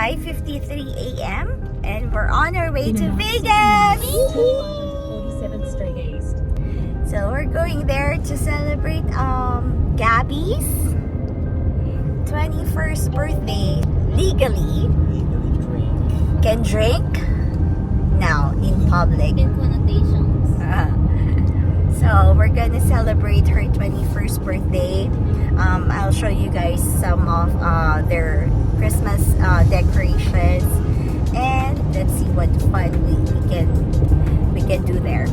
5:53 a.m. and we're on our way to Vegas! 47th straight east. So we're going there to celebrate Gabi's 21st birthday legally. Can drink now in public. In connotations. So we're gonna celebrate her 21st birthday. I'll show you guys some of their Christmas decorations, and let's see what fun we can do there.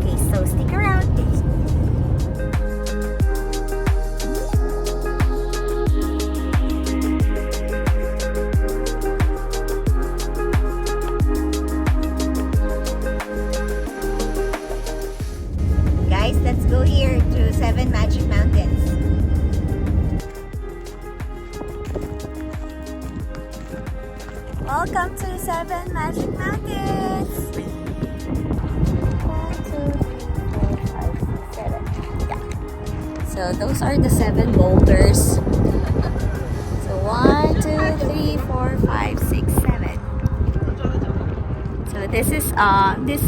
Okay, so stick around. Guys, let's go here to 7 Magic Mountains. Welcome to 7 Magic Mountains. 1, 2, 3, 4, 5, 6, 7. Yeah. So those are the 7 boulders. So 1, 2, 3, 4, 5, 6, 7. So this is this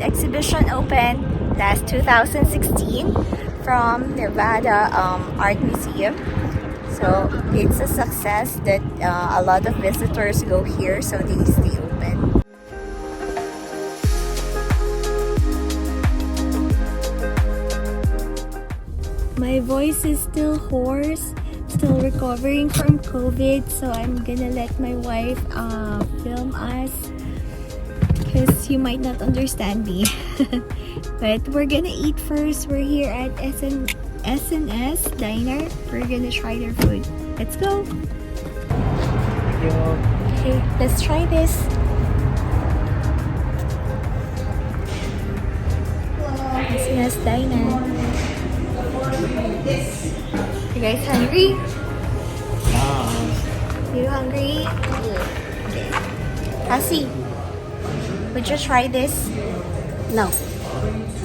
exhibition opened last 2016 from Nevada Art Museum. So it's a success that a lot of visitors go here, so they stay open. My voice is still hoarse, still recovering from COVID, so I'm gonna let my wife film us because you might not understand me. But we're gonna eat first. We're here at SNS Diner. We're gonna try their food. Let's go. Okay, let's try this. SNS Diner. You guys hungry? You hungry? Okay. Cassie, would you try this? No.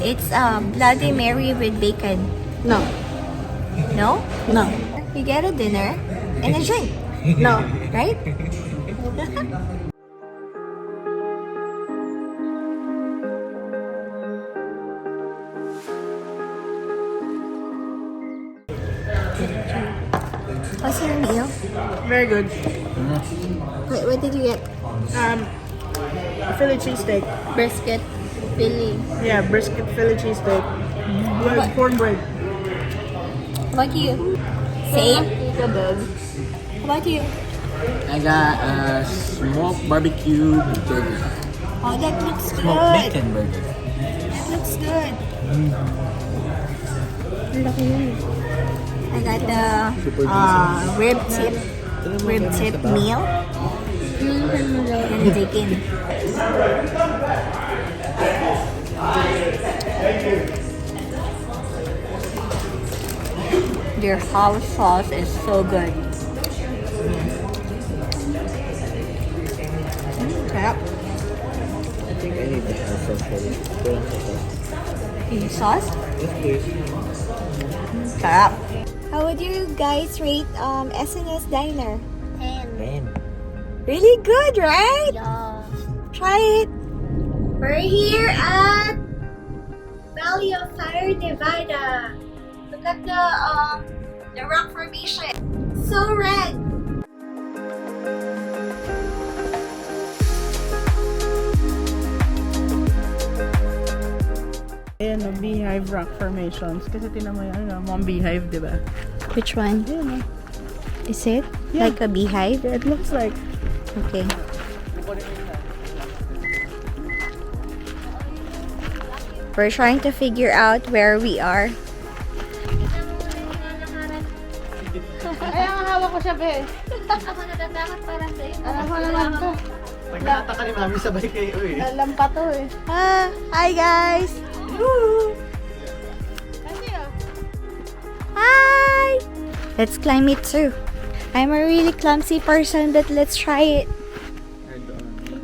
It's Bloody Mary with bacon. No. No? No. You get a dinner and a drink. No. Right? What's your meal? Very good. Wait, what did you get? Philly cheesesteak. Brisket, Philly. Yeah, brisket Philly cheesesteak. With cornbread. How about you? Same? How about you? I got a smoked barbecue burger. Oh, that looks good. Smoked bacon burger. That looks good. I got the rib tip meal. And bacon. Their house sauce is so good. Yep. I think I need the house sauce for this. Any sauce? Yes, please. Sarap. How would you guys rate SNS Diner? 10. Really good, right? Yeah. Try it. We're here at Valley of Fire, Nevada. Look at the rock formation. So red. Ayan, no, beehive rock formations. Kasi tinan mo yan, mga beehive, di ba? Which one? Ayan, Is it Yeah. like a beehive? yeah, it looks like. Okay. We're trying to figure out where we are. Ay, ang hawak ko siya, be. Ako natatakot para sa iyo. Alam mo naman to. Nagkakata ka ni Mami, sabay kayo eh. Alam pa to eh. Hi guys. Woo! Kasi Hi. Let's climb it too. I'm a really clumsy person, but let's try it.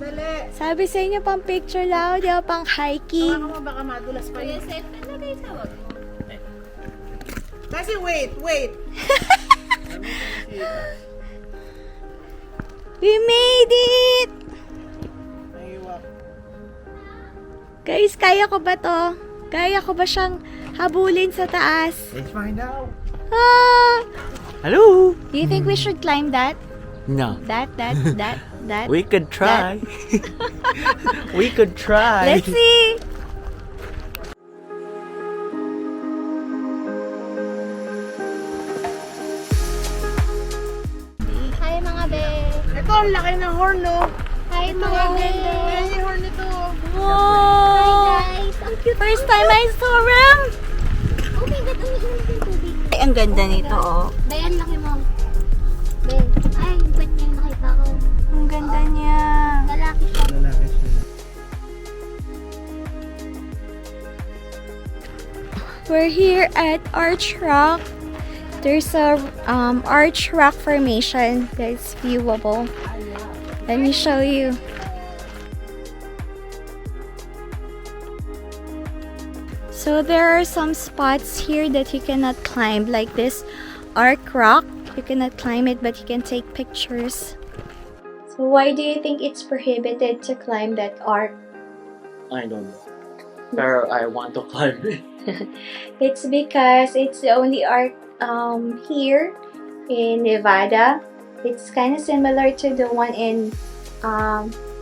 Dali. Sabi sa inyo pang picture lang, di ba pang hiking. Baka mo, baka madulas pa yun. Safe na kayo sa wag. Kasi wait. We made it! Guys, kaya ko ba to? Kaya ko ba siyang habulin sa taas? Let's find out. Ah! Hello? Do you think we should climb that? No. That? We could try. We could try. Let's see! Hi mga be! Ito, ang laki ng horn, no? Hi mga be! Ayan yung horn nito. Wow! Guys, ang cute. First time I saw them! Oh my God, ang init ng tubig. Ay, ang ganda nito, oh. Bayan, laki mo. Be. Ay, wait na yung nakita ko. Ang ganda niya. Lalaki siya. Lalaki siya. We're here at Arch Rock. There's a arch rock formation that's viewable. Let me show you. So there are some spots here that you cannot climb, like this arc rock. You cannot climb it, but you can take pictures. So why do you think it's prohibited to climb that arc? I don't know. Pero I want to climb it. It's because it's the only arc here in Nevada. It's kind of similar to the one in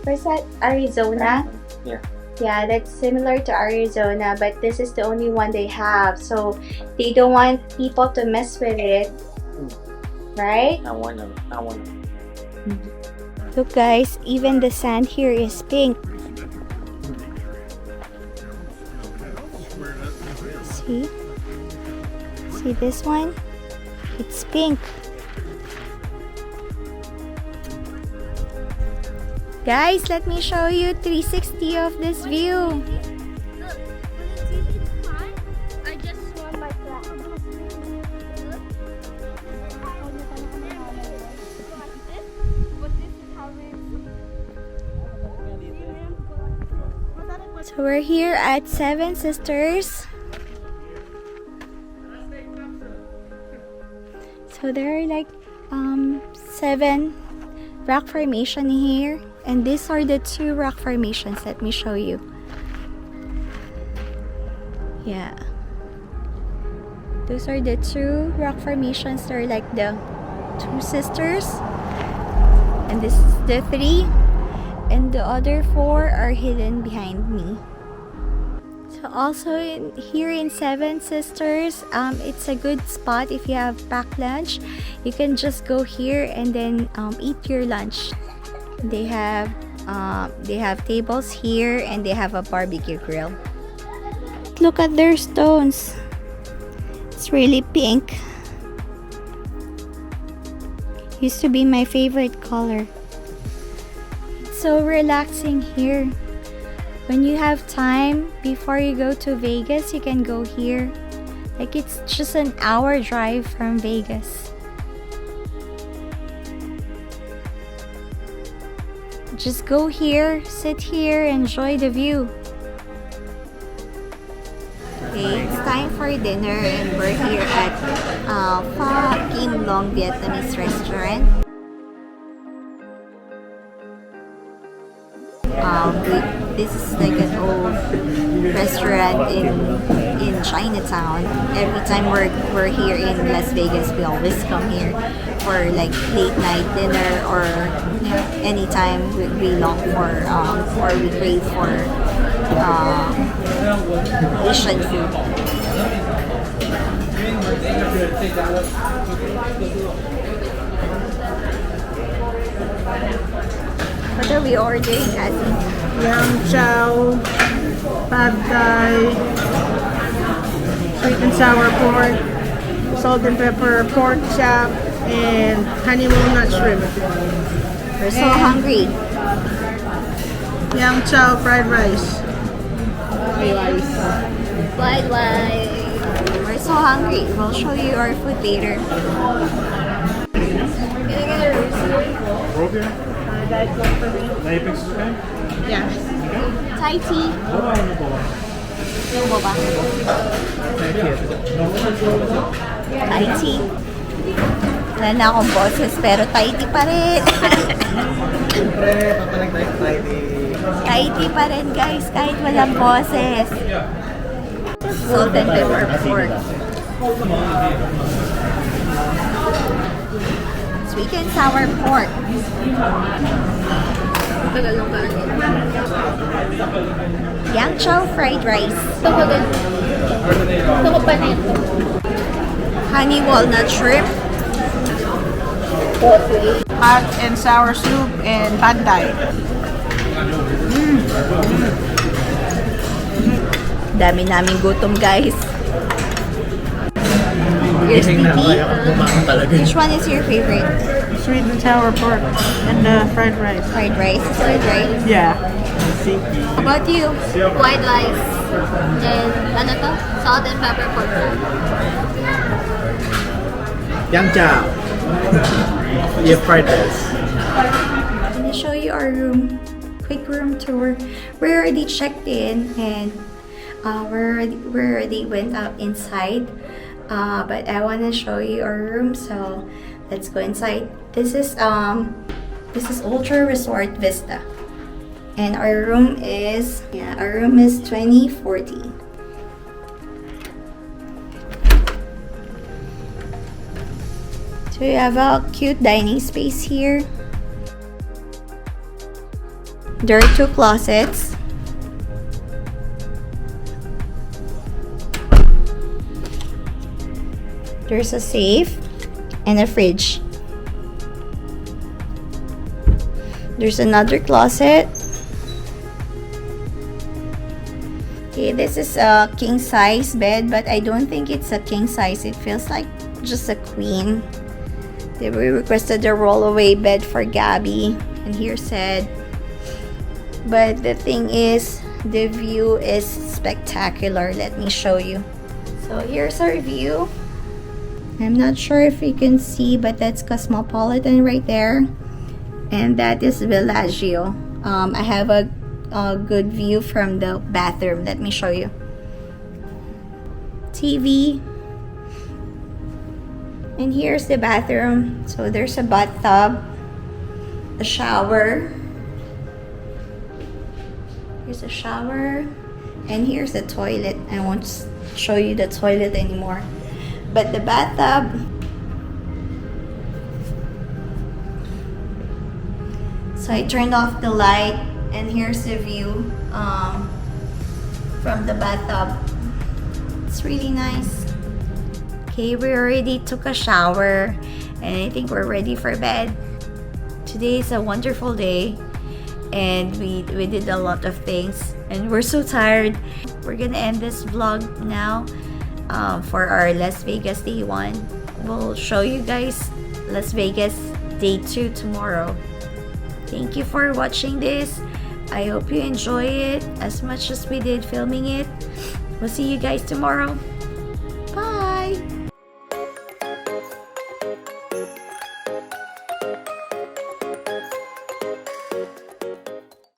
where's that? Arizona. Yeah. Yeah, that's similar to Arizona, but this is the only one they have. So they don't want people to mess with it, right? I wanna. Look guys, even the sand here is pink. See? See this one? It's pink. Guys, let me show you 360 of this view. I just want my So we're here at Seven Sisters. So there are like 7 rock formation here, and these are the 2 rock formations. Let me show you. Yeah, those are the 2 rock formations. They're like the 2 sisters, and this is the 3, and the other 4 are hidden behind me. So also here in Seven Sisters, it's a good spot if you have packed lunch. You can just go here and then eat your lunch. They have tables here, and they have a barbecue grill. Look at their stones. It's really pink. Used to be my favorite color. It's so relaxing here. When you have time before you go to Vegas, you can go here. Like it's just an hour drive from Vegas. Just go here, sit here, enjoy the view. Okay, it's time for dinner, and we're here at Pho Kim Long Vietnamese restaurant. This is like an old restaurant in Chinatown. Every time we're here in Las Vegas, we always come here for like late night dinner, or anytime we long for or we crave for Asian food. What are we ordering, Gabi? Yam chow, pad thai, sweet and sour pork, salt and pepper pork chop, and honey walnut shrimp. We're so hungry. Yam chow fried rice. Bye. We're so hungry. We'll show you our food later. Can I get a receipt? Okay. Diet Coke for me. Napix is okay? Yeah. Thai tea. Yung baba. Thai tea. Wala na akong boses, pero Thai tea pa rin. papalag tayo Friday. Kaiti pa rin guys, kahit walang boses. Salt and pepper pork. Sweet and sour pork. Yang chow fried rice. Ito ko din. Ito ko pa nito. Honey walnut shrimp. Hot and sour soup and pad thai. Dami naming gutom guys. Here's Gising na Titi. kaya ako kumain talaga. Which one is your favorite? Sweet and sour pork and fried rice. Fried rice. Fried rice. Yeah. How about you? White rice. And ano to? Salt and pepper pork. Yang chow. Yeah, fried rice. I'm gonna show you our room. Quick room tour. We already checked in and we already went out inside. But I wanna show you our room, so let's go inside. This is Ultra Resort Vista. And our room is 2040. So we have a cute dining space here. There are 2 closets. There's a safe and a fridge. There's another closet. Okay, this is a king size bed, but I don't think it's a king size. It feels like just a queen. We requested a rollaway bed for Gabi, and here said. But the thing is, the view is spectacular. Let me show you. So here's our view. I'm not sure if you can see, but that's Cosmopolitan right there. And that is Villaggio. I have a good view from the bathroom. Let me show you. TV. And here's the bathroom. So there's a bathtub, a shower. Here's a shower. And here's the toilet. I won't show you the toilet anymore. But the bathtub. So I turned off the light, and here's the view from the bathtub. It's really nice. Okay, we already took a shower, and I think we're ready for bed. Today is a wonderful day, and we did a lot of things, and we're so tired. We're gonna end this vlog now. For our Las Vegas day 1. We'll show you guys Las Vegas day 2 tomorrow. Thank you for watching this. I hope you enjoy it as much as we did filming it. We'll see you guys tomorrow.